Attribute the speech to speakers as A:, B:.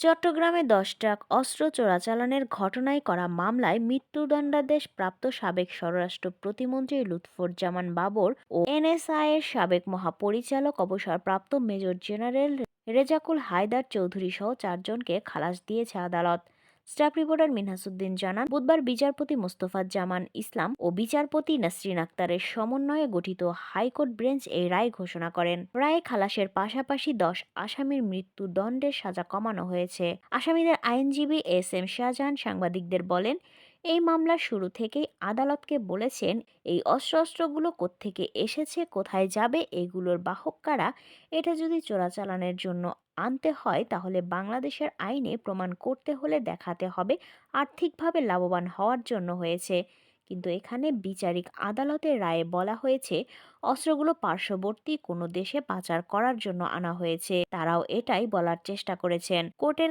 A: চট্টগ্রামে ১০ ট্রাক অস্ত্র চোরাচালানের ঘটনায় করা মামলায় মৃত্যুদণ্ডাদেশ প্রাপ্ত সাবেক স্বরাষ্ট্র প্রতিমন্ত্রী লুৎফুজ্জামান বাবর ও এনএসআই এর সাবেক মহাপরিচালক অবসরপ্রাপ্ত মেজর জেনারেল রেজাকুল হায়দার চৌধুরী সহ ৪ জনকে খালাস দিয়েছে আদালত। স্টাফ রিপোর্টার মিনহাসউদ্দিন জানান, বুধবার বিচারপতি মোস্তফা জামান ইসলাম ও বিচারপতি নাসরিন আক্তারের সমন্বয়ে গঠিত হাইকোর্ট বেঞ্চ এই রায় ঘোষণা করেন। রায়ে খালাসের পাশাপাশি ১০ আসামির মৃত্যুদণ্ডের সাজা কমানো হয়েছে। আসামিদের আইনজীবী এস এম শাহজাহান সাংবাদিকদের বলেন, এই মামলার শুরু থেকেই আদালতকে বলেছেন এই অস্ত্রগুলো কোত্থেকে এসেছে, কোথায় যাবে, এগুলোর বাহক কারা। এটা যদি চোরাচালানের জন্য আনতে হয় তাহলে বাংলাদেশের আইনে প্রমাণ করতে হলে দেখাতে হবে আর্থিকভাবে লাভবান হওয়ার জন্য হয়েছে। কিন্তু এখানে বিচারিক আদালতের রায়ে বলা হয়েছে অস্ত্রগুলো পার্শ্ববর্তী কোনো দেশে পাচার করার জন্য আনা হয়েছে। তারাও এটাই বলার চেষ্টা করেছেন। কোর্টের